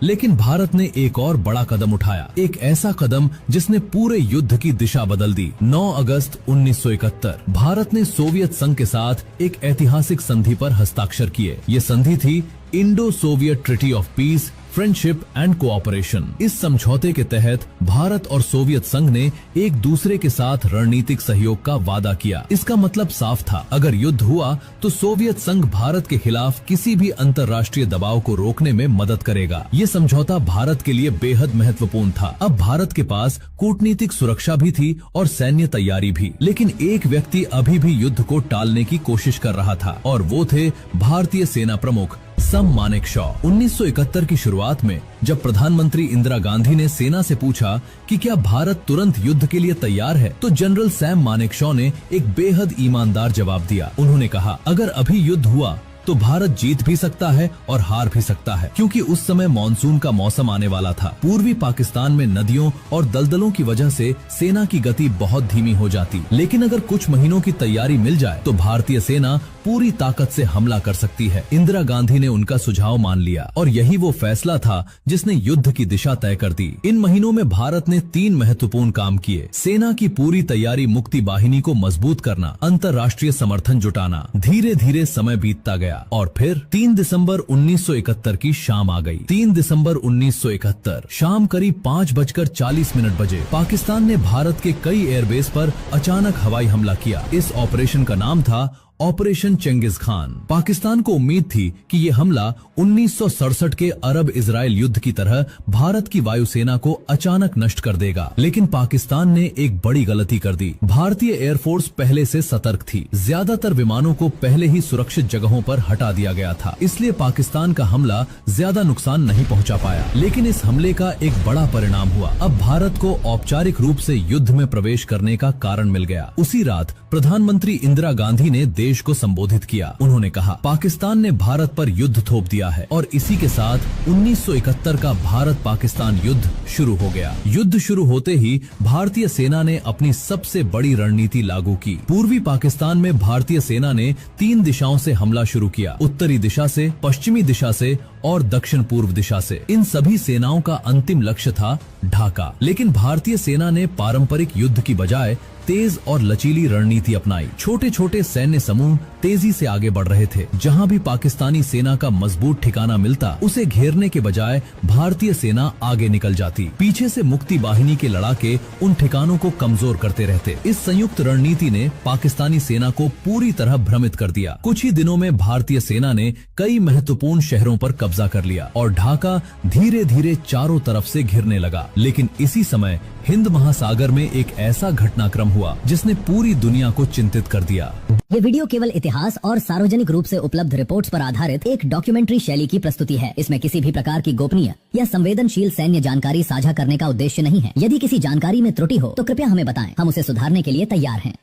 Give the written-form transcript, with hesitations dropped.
लेकिन भारत ने एक और बड़ा कदम उठाया, एक ऐसा कदम जिसने पूरे युद्ध की दिशा बदल दी। 9 अगस्त 1971 भारत ने सोवियत संघ के साथ एक ऐतिहासिक संधि पर हस्ताक्षर किए। ये संधि थी Indo Soviet treaty of peace, friendship and cooperation. इस समझौते के तहत भारत और सोवियत संघ ने एक दूसरे के साथ रणनीतिक सहयोग का वादा किया। इसका मतलब साफ था, अगर युद्ध हुआ तो सोवियत संघ भारत के खिलाफ किसी भी अंतर्राष्ट्रीय दबाव को रोकने में मदद करेगा। ये समझौता भारत के लिए बेहद महत्वपूर्ण था। अब भारत के पास कूटनीतिक सुरक्षा भी थी और सैन्य तैयारी भी। लेकिन एक व्यक्ति अभी भी युद्ध को टालने की कोशिश कर रहा था और वो थे भारतीय सेना प्रमुख सम मानेकशॉ। 1971 की शुरुआत में जब प्रधानमंत्री इंदिरा गांधी ने सेना से पूछा कि क्या भारत तुरंत युद्ध के लिए तैयार है, तो जनरल सैम मानेकशॉ ने एक बेहद ईमानदार जवाब दिया। उन्होंने कहा, अगर अभी युद्ध हुआ तो भारत जीत भी सकता है और हार भी सकता है, क्योंकि उस समय मानसून का मौसम आने वाला था। पूर्वी पाकिस्तान में नदियों और दलदलों की वजह से सेना की गति बहुत धीमी हो जाती, लेकिन अगर कुछ महीनों की तैयारी मिल जाए तो भारतीय सेना पूरी ताकत से हमला कर सकती है। इंदिरा गांधी ने उनका सुझाव मान लिया और यही वो फैसला था जिसने युद्ध की दिशा तय कर दी। इन महीनों में भारत ने 3 महत्वपूर्ण काम किए। सेना की पूरी तैयारी, मुक्ति वाहिनी को मजबूत करना, अंतर्राष्ट्रीय समर्थन जुटाना। धीरे धीरे समय बीतता गया और फिर 3 दिसंबर 1971 की शाम आ गई। 3 दिसंबर 1971 शाम करीब 5:40 बजे पाकिस्तान ने भारत के कई एयरबेस पर अचानक हवाई हमला किया। इस ऑपरेशन का नाम था ऑपरेशन चेंगिस खान। पाकिस्तान को उम्मीद थी कि ये हमला 1967 के अरब इजराइल युद्ध की तरह भारत की वायुसेना को अचानक नष्ट कर देगा, लेकिन पाकिस्तान ने एक बड़ी गलती कर दी। भारतीय एयरफोर्स पहले से सतर्क थी। ज्यादातर विमानों को पहले ही सुरक्षित जगहों पर हटा दिया गया था, इसलिए पाकिस्तान का हमला ज्यादा नुकसान नहीं पहुंचा पाया। लेकिन इस हमले का एक बड़ा परिणाम हुआ। अब भारत को औपचारिक रूप से युद्ध में प्रवेश करने का कारण मिल गया। उसी रात प्रधानमंत्री इंदिरा गांधी ने देश को संबोधित किया। उन्होंने कहा, पाकिस्तान ने भारत पर युद्ध थोप दिया है और इसी के साथ 1971 का भारत पाकिस्तान युद्ध शुरू हो गया। युद्ध शुरू होते ही भारतीय सेना ने अपनी सबसे बड़ी रणनीति लागू की। पूर्वी पाकिस्तान में भारतीय सेना ने 3 दिशाओं से हमला शुरू किया, उत्तरी दिशा से, पश्चिमी दिशा से और दक्षिण पूर्व दिशा से। इन सभी सेनाओं का अंतिम लक्ष्य था ढाका। लेकिन भारतीय सेना ने पारंपरिक युद्ध की बजाय तेज और लचीली रणनीति अपनाई। छोटे छोटे सैन्य समूह तेजी से आगे बढ़ रहे थे। जहां भी पाकिस्तानी सेना का मजबूत ठिकाना मिलता, उसे घेरने के बजाय भारतीय सेना आगे निकल जाती। पीछे से मुक्ति वाहिनी के लड़ाके उन ठिकानों को कमजोर करते रहते। इस संयुक्त रणनीति ने पाकिस्तानी सेना को पूरी तरह भ्रमित कर दिया। कुछ ही दिनों में भारतीय सेना ने कई महत्वपूर्ण शहरों पर कब्जा कर लिया और ढाका धीरे धीरे चारों तरफ से घिरने लगा। लेकिन इसी समय हिंद महासागर में एक ऐसा घटनाक्रम हुआ जिसने पूरी दुनिया को चिंतित कर दिया। ये वीडियो केवल इतिहास और सार्वजनिक रूप से उपलब्ध रिपोर्ट्स पर आधारित एक डॉक्यूमेंट्री शैली की प्रस्तुति है। इसमें किसी भी प्रकार की गोपनीय या संवेदनशील सैन्य जानकारी साझा करने का उद्देश्य नहीं है। यदि किसी जानकारी में त्रुटि हो तो कृपया हमें बताएं, हम उसे सुधारने के लिए तैयार हैं।